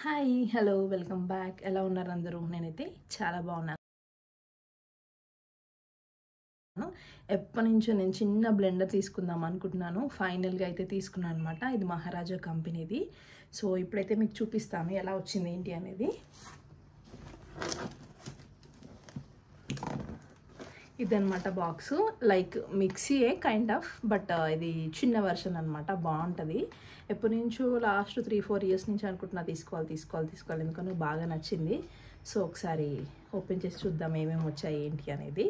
Hi hello welcome back. ఎలా ఉన్నారు అందరూ? నేనైతే చాలా బాగున్నాను. ఎప్పటి నుంచో నేను చిన్న బ్లెండర్ తీసుకుందాం అనుకుంటున్నాను. ఫైనల్గా అయితే తీసుకున్నాను అనమాట. ఇది మహారాజా కంపెనీది. సో ఇప్పుడైతే మీకు చూపిస్తాను ఎలా వచ్చింది ఏంటి అనేది. ఇదనమాట బాక్స్. లైక్ మిక్సీయే కైండ్ ఆఫ్, బట్ ఇది చిన్న వర్షన్ అనమాట. బాగుంటుంది. ఎప్పటి నుంచో లాస్ట్ 3-4 ఇయర్స్ నుంచి అనుకుంటున్నా తీసుకోవాలి ఎందుకనో బాగా నచ్చింది. సో ఒకసారి ఓపెన్ చేసి చూద్దాం ఏమేమి వచ్చాయి ఏంటి అనేది.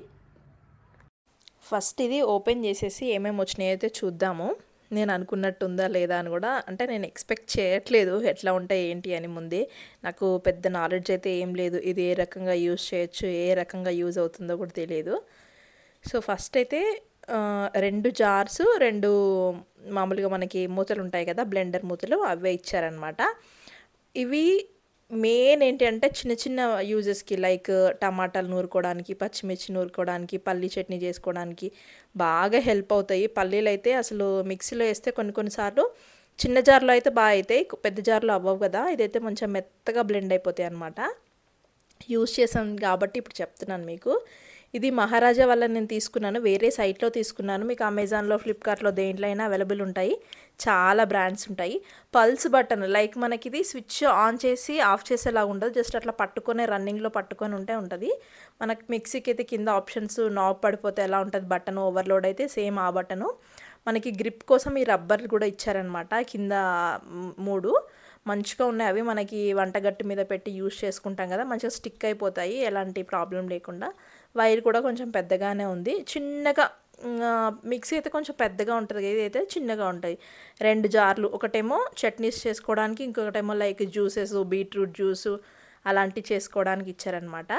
ఫస్ట్ ఇది ఓపెన్ చేసేసి ఏమేమి వచ్చినాయో అయితే చూద్దాము. నేను అనుకున్నట్టు ఉందా లేదా అని కూడా, అంటే నేను ఎక్స్పెక్ట్ చేయట్లేదు ఎట్లా ఉంటాయి ఏంటి అని. ముందే నాకు పెద్ద నాలెడ్జ్ అయితే ఏం లేదు. ఇది ఏ రకంగా యూజ్ చేయొచ్చు, ఏ రకంగా యూజ్ అవుతుందో కూడా తెలియదు. సో ఫస్ట్ అయితే 2 జార్స్, 2 మామూలుగా మనకి మూతలు ఉంటాయి కదా, బ్లెండర్ మూతలు, అవే ఇచ్చారనమాట. ఇవి మెయిన్ ఏంటి అంటే చిన్న చిన్న యూజెస్కి, లైక్ టమాటాలు నూరుకోవడానికి, పచ్చిమిర్చి నూరుకోవడానికి, పల్లీ చట్నీ చేసుకోవడానికి బాగా హెల్ప్ అవుతాయి. పల్లీలు అయితే అసలు మిక్సీలో వేస్తే కొన్నిసార్లు చిన్న జార్లో అయితే బాగా అవుతాయి, పెద్ద జార్లో అవ్వవు కదా. ఇదైతే కొంచెం మెత్తగా బ్లెండ్ అయిపోతాయి అన్నమాట. యూజ్ చేశాను కాబట్టి ఇప్పుడు చెప్తున్నాను మీకు. ఇది మహారాజా వల్ల నేను తీసుకున్నాను, వేరే సైట్లో తీసుకున్నాను. మీకు అమెజాన్లో, ఫ్లిప్కార్ట్లో దేంట్లో అయినా అవైలబుల్ ఉంటాయి. చాలా బ్రాండ్స్ ఉంటాయి. పల్స్ బటన్, లైక్ మనకి ఇది స్విచ్ ఆన్ చేసి ఆఫ్ చేసేలాగా ఉండదు, జస్ట్ అట్లా పట్టుకొని రన్నింగ్లో పట్టుకొని ఉంటుంది. మనకి మిక్సీకి అయితే కింద ఆప్షన్స్ నాబ్ పడిపోతే ఎలా ఉంటుంది బటన్, ఓవర్లోడ్ అయితే సేమ్ ఆ బటను. మనకి గ్రిప్ కోసం ఈ రబ్బర్ కూడా ఇచ్చారనమాట. కింద 3 మంచిగా ఉన్నాయి. అవి మనకి వంటగట్టు మీద పెట్టి యూజ్ చేసుకుంటాం కదా, మంచిగా స్టిక్ అయిపోతాయి ఎలాంటి ప్రాబ్లం లేకుండా. వైర్ కూడా కొంచెం పెద్దగానే ఉంది. చిన్నగా మిక్సీ అయితే కొంచెం పెద్దగా ఉంటుంది, ఇదైతే చిన్నగా ఉంటాయి. 2 జార్లు, ఒకటేమో చట్నీస్ చేసుకోవడానికి, ఇంకొకటేమో లైక్ జ్యూసెస్, బీట్రూట్ జ్యూసు అలాంటివి చేసుకోవడానికి ఇచ్చారనమాట.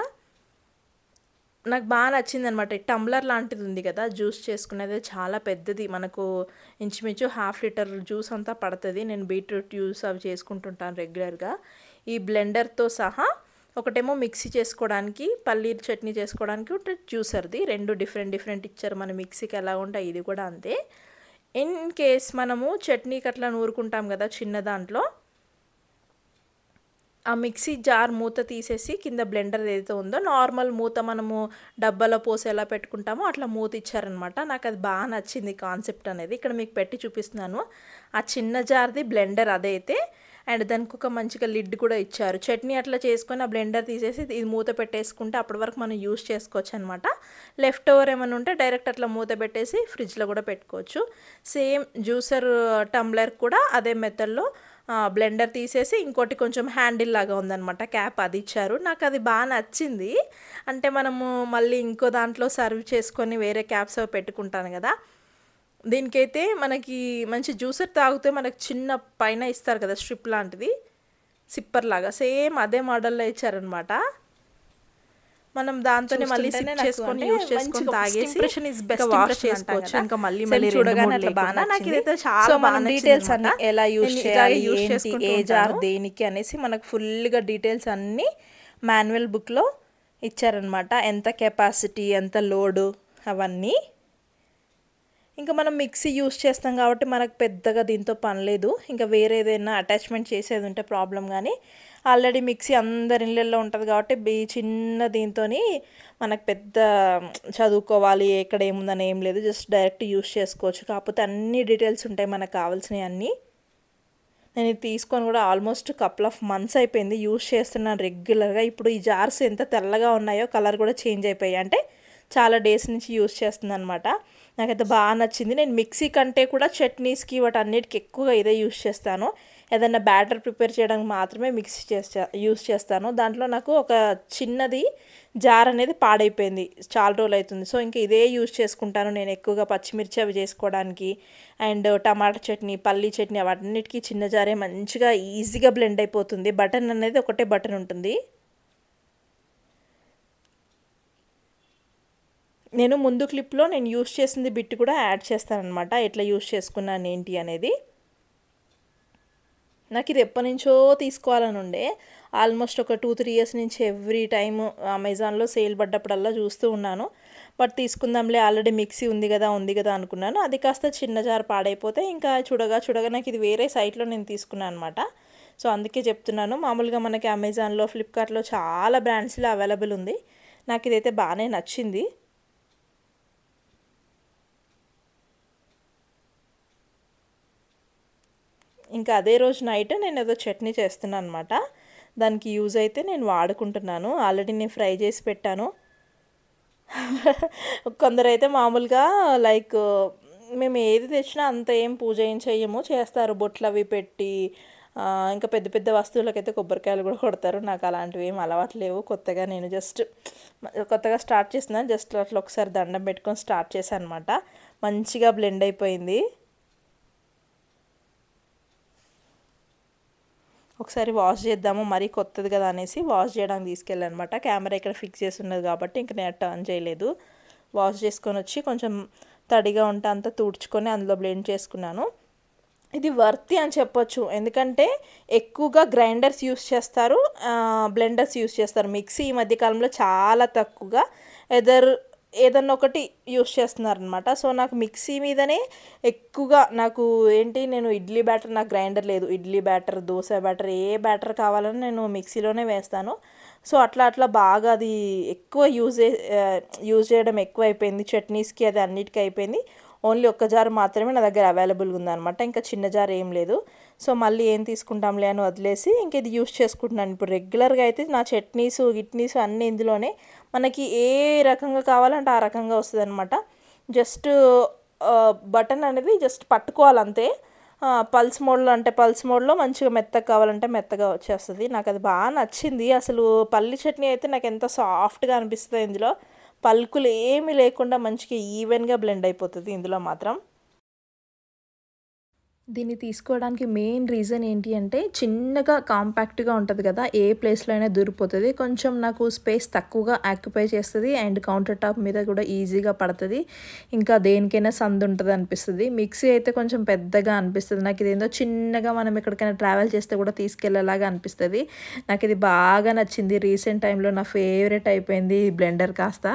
నాకు బాగా నచ్చింది అనమాట. టంబ్లర్ లాంటిది ఉంది కదా జ్యూస్ చేసుకునేది, చాలా పెద్దది, మనకు ఇంచుమించు 1/2 లీటర్ జ్యూస్ అంతా పడుతుంది. నేను బీట్రూట్ జ్యూస్ అవి చేసుకుంటుంటాను రెగ్యులర్గా. ఈ బ్లెండర్తో సహా ఒకటేమో మిక్సీ చేసుకోవడానికి, పల్లీర్ చట్నీ చేసుకోవడానికి, ఒకటి జ్యూసర్ది. 2 డిఫరెంట్ ఇచ్చారు. మన మిక్సీకి ఎలా ఉంటాయి ఇది కూడా అంతే. ఇన్ కేస్ మనము చట్నీకి అట్లా నూరుకుంటాం కదా చిన్న దాంట్లో, ఆ మిక్సీ జార్ మూత తీసేసి కింద బ్లెండర్ ఏదైతే ఉందో నార్మల్ మూత మనము డబ్బాలో పోసి ఎలా పెట్టుకుంటామో అట్లా మూత ఇచ్చారనమాట. నాకు అది బాగా నచ్చింది కాన్సెప్ట్ అనేది. ఇక్కడ మీకు పెట్టి చూపిస్తున్నాను. ఆ చిన్న జార్ది బ్లెండర్ అదైతే, అండ్ దానికి ఒక మంచిగా లిడ్ కూడా ఇచ్చారు. చట్నీ అట్లా చేసుకొని ఆ బ్లెండర్ తీసేసి ఇది మూత పెట్టేసుకుంటే అప్పటి వరకు మనం యూజ్ చేసుకోవచ్చు అనమాట. లెఫ్ట్ ఓవర్ ఏమైనా ఉంటే డైరెక్ట్ అట్లా మూత పెట్టేసి ఫ్రిడ్జ్లో కూడా పెట్టుకోవచ్చు. సేమ్ జ్యూసర్ టంబ్లర్ కూడా అదే మెథడ్లో బ్లెండర్ తీసేసి ఇంకోటి కొంచెం హ్యాండిల్ లాగా ఉందన్నమాట, క్యాప్ అది ఇచ్చారు. నాకు అది బాగా నచ్చింది. అంటే మనము మళ్ళీ ఇంకో దాంట్లో సర్వ్ చేసుకొని వేరే క్యాప్స్ అవి పెట్టుకుంటాను కదా, దీనికైతే మనకి మంచి జ్యూసర్ తాగితే మనకి చిన్న పైన ఇస్తారు కదా స్ట్రిప్ లాంటిది, సిప్పర్ లాగా, సేమ్ అదే మోడల్లో ఇచ్చారనమాట. మనం దాంతోనే మళ్ళీ సిప్ చేసుకొని యూజ్ చేసుకొని తాగేసి ఇంకా వాష్ చేసుకోవచ్చు. ఇంకా మళ్ళీ చూడగానే బాగా నాకు ఇదైతే చాలా బాగా డీటెయిల్స్ అన్ని ఎలా యూజ్ చేయాలి, ఏంటి, ఏ జార్ దేనికి అనేసి మనకు ఫుల్గా డీటెయిల్స్ అన్నీ మాన్యువల్ బుక్లో ఇచ్చారనమాట. ఎంత కెపాసిటీ, ఎంత లోడు అవన్నీ. ఇంకా మనం మిక్సీ యూజ్ చేస్తాం కాబట్టి మనకు పెద్దగా దీంతో పని లేదు. ఇంకా వేరే ఏదైనా అటాచ్మెంట్ చేసేది ఉంటే ప్రాబ్లం, కానీ ఆల్రెడీ మిక్సీ అందరి ఇళ్ళల్లో ఉంటుంది కాబట్టి చిన్న దీంతో మనకు పెద్ద చదువుకోవాలి ఎక్కడ ఏముందని ఏం లేదు, జస్ట్ డైరెక్ట్ యూజ్ చేసుకోవచ్చు. కాకపోతే అన్ని డీటెయిల్స్ ఉంటాయి మనకు కావాల్సినవి అన్నీ. నేను ఇది తీసుకొని కూడా ఆల్మోస్ట్ కపుల్ ఆఫ్ మంత్స్ అయిపోయింది, యూజ్ చేస్తున్నాను రెగ్యులర్గా. ఇప్పుడు ఈ జార్స్ ఎంత తెల్లగా ఉన్నాయో కలర్ కూడా చేంజ్ అయిపోయాయి, అంటే చాలా డేస్ నుంచి యూజ్ చేస్తుంది అనమాట. నాకైతే బాగా నచ్చింది. నేను మిక్సీ కంటే కూడా చట్నీస్కి వాటన్నిటికి ఎక్కువగా ఇదే యూజ్ చేస్తాను. ఏదైనా బ్యాటర్ ప్రిపేర్ చేయడానికి మాత్రమే మిక్సీ యూజ్ చేస్తాను. దాంట్లో నాకు ఒక చిన్నది జార్ అనేది పాడైపోయింది, చాలా రోజులు అవుతుంది. సో ఇంకా ఇదే యూజ్ చేసుకుంటాను నేను ఎక్కువగా, పచ్చిమిర్చి అవి చేసుకోవడానికి, అండ్ టమాటా చట్నీ, పల్లీ చట్నీ, అవన్నిటికీ చిన్న జారే మంచిగా ఈజీగా బ్లెండ్ అయిపోతుంది. బటన్ అనేది ఒకటే బటన్ ఉంటుంది. నేను ముందు క్లిప్లో నేను యూజ్ చేసింది బిట్ కూడా యాడ్ చేస్తానన్నమాట, ఎట్లా యూజ్ చేసుకున్నాను ఏంటి అనేది. నాకు ఇది ఎప్పటి నుంచో తీసుకోవాలని ఉండే, ఆల్మోస్ట్ ఒక 2-3 ఇయర్స్ నుంచి ఎవ్రీ టైమ్ అమెజాన్లో సేల్ పడ్డప్పుడల్లా చూస్తూ ఉన్నాను. బట్ తీసుకుందాంలే, ఆల్రెడీ మిక్సీ ఉంది కదా అనుకున్నాను. అది కాస్త చిన్న జార్ పాడైపోతే ఇంకా చూడగా నాకు ఇది వేరే సైట్లో నేను తీసుకున్నాను అనమాట. సో అందుకే చెప్తున్నాను. మామూలుగా మనకి అమెజాన్లో, ఫ్లిప్కార్ట్లో చాలా బ్రాండ్స్లో అవైలబుల్ ఉంది. నాకు ఇదైతే బాగానే నచ్చింది. ఇంకా అదే రోజు నైట్ నేను ఏదో చట్నీ చేస్తున్నాను అనమాట. దానికి యూజ్ అయితే నేను వాడుకుంటున్నాను. ఆల్రెడీ నేను ఫ్రై చేసి పెట్టాను. కొందరైతే మామూలుగా లైక్ మేము ఏది తెచ్చినా అంత ఏం పూజ ఏం చెయ్యము, చేస్తారు బొట్లు అవి పెట్టి. ఇంకా పెద్ద పెద్ద వస్తువులకైతే కొబ్బరికాయలు కూడా కొడతారు. నాకు అలాంటివి ఏం అలవాటు లేవు. కొత్తగా నేను కొత్తగా స్టార్ట్ చేస్తున్నాను. జస్ట్ అట్లా ఒకసారి దండం పెట్టుకొని స్టార్ట్ చేశాను అనమాట. మంచిగా బ్లెండ్ అయిపోయింది. ఒకసారి వాష్ చేద్దాము, మరీ కొత్తది కదా అనేసి వాష్ చేయడానికి తీసుకెళ్ళాను అనమాట. కెమెరా ఇక్కడ ఫిక్స్ చేసి ఉన్నది కాబట్టి ఇంకా నేను టర్న్ చేయలేదు. వాష్ చేసుకొని వచ్చి కొంచెం తడిగా ఉంటే అంతా తుడుచుకొని అందులో బ్లెండ్ చేసుకున్నాను. ఇది వర్తి అని చెప్పొచ్చు, ఎందుకంటే ఎక్కువగా గ్రైండర్స్ యూస్ చేస్తారు, బ్లెండర్స్ యూస్ చేస్తారు. మిక్సీ ఈ మధ్యకాలంలో చాలా తక్కువగా ఏదన్నా ఒకటి యూస్ చేస్తున్నారనమాట. సో నాకు మిక్సీ మీదనే ఎక్కువగా నేను ఇడ్లీ బ్యాటర్, నాకు గ్రైండర్ లేదు, ఇడ్లీ బ్యాటర్, దోశ బ్యాటర్, ఏ బ్యాటర్ కావాలని నేను మిక్సీలోనే వేస్తాను. సో అట్లా బాగా అది ఎక్కువ యూజ్ చేయడం ఎక్కువ అయిపోయింది. చట్నీస్కి అది అన్నిటికీ అయిపోయింది. ఓన్లీ ఒక్క జార్ మాత్రమే నా దగ్గర అవైలబుల్గా ఉందన్నమాట. ఇంకా చిన్న జార్ ఏం లేదు. సో మళ్ళీ ఏం తీసుకుంటాంలే అని వదిలేసి ఇంక ఇది యూస్ చేసుకుంటున్నాను. ఇప్పుడు రెగ్యులర్గా అయితే నా చట్నీస్ గిట్నీస్ అన్నీ ఇందులోనే. మనకి ఏ రకంగా కావాలంటే ఆ రకంగా వస్తుంది అనమాట. జస్ట్ బటన్ అనేది జస్ట్ పట్టుకోవాలంతే. పల్స్ మోడ్లో మంచిగా మెత్తగా కావాలంటే మెత్తగా వచ్చేస్తుంది. నాకు అది బాగా నచ్చింది. అసలు పల్లి చట్నీ అయితే నాకు ఎంత సాఫ్ట్గా అనిపిస్తుంది. ఇందులో పలుకులు ఏమీ లేకుండా మంచిగా ఈవెన్గా బ్లెండ్ అయిపోతుంది ఇందులో మాత్రం. దీన్ని తీసుకోవడానికి మెయిన్ రీజన్ ఏంటి అంటే చిన్నగా కాంపాక్ట్గా ఉంటుంది కదా, ఏ ప్లేస్లో అయినా దూరిపోతుంది. కొంచెం నాకు స్పేస్ తక్కువగా ఆక్యుపై చేస్తుంది అండ్ కౌంటర్ టాప్ మీద కూడా ఈజీగా పడుతుంది. ఇంకా దేనికైనా సందు ఉంటుంది అనిపిస్తుంది. మిక్సీ అయితే కొంచెం పెద్దగా అనిపిస్తుంది. నాకు ఇదేందో చిన్నగా మనం ఎక్కడికైనా ట్రావెల్ చేస్తే కూడా తీసుకెళ్లేలాగా అనిపిస్తుంది. నాకు ఇది బాగా నచ్చింది. రీసెంట్ టైంలో నా ఫేవరెట్ అయిపోయింది ఈ బ్లెండర్ కాస్త.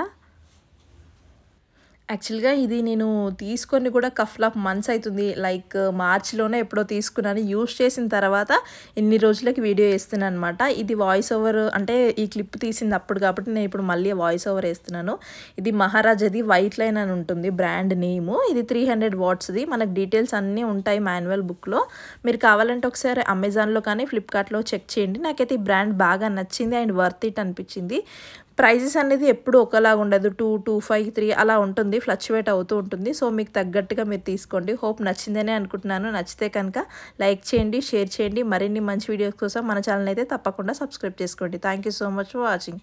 యాక్చువల్గా ఇది నేను తీసుకొని కూడా కపుల్ ఆఫ్ మంత్స్ అవుతుంది. లైక్ మార్చిలోనే ఎప్పుడో తీసుకున్నాను. యూస్ చేసిన తర్వాత ఇన్ని రోజులకి వీడియో వేస్తున్నాను అనమాట. ఇది వాయిస్ ఓవర్ అంటే ఈ క్లిప్ తీసింది అప్పుడు కాబట్టి నేను ఇప్పుడు మళ్ళీ వాయిస్ ఓవర్ వేస్తున్నాను. ఇది మహారాజాది వైట్ లైన్ అని ఉంటుంది బ్రాండ్ నేము. ఇది 300 వాట్స్ది. మనకు డీటెయిల్స్ అన్నీ ఉంటాయి మాన్యువల్ బుక్లో. మీరు కావాలంటే ఒకసారి అమెజాన్లో కానీ ఫ్లిప్కార్ట్లో చెక్ చేయండి. నాకైతే ఈ బ్రాండ్ బాగా నచ్చింది అండ్ వర్త్ ఇట్ అనిపించింది. ప్రైజెస్ అనేది ఎప్పుడు ఒకలాగా ఉండదు. 2, 2, 5, 3 అలా ఉంటుంది, ఫ్లక్చువేట్ అవుతూ ఉంటుంది. సో మీకు తగ్గట్టుగా మీరు తీసుకోండి. హోప్ నచ్చిందనే అనుకుంటున్నాను. నచ్చితే కనుక లైక్ చేయండి, షేర్ చేయండి. మరిన్ని మంచి వీడియోస్ కోసం మన ఛానల్ అయితే తప్పకుండా సబ్స్క్రైబ్ చేసుకోండి. Thank you so much for watching.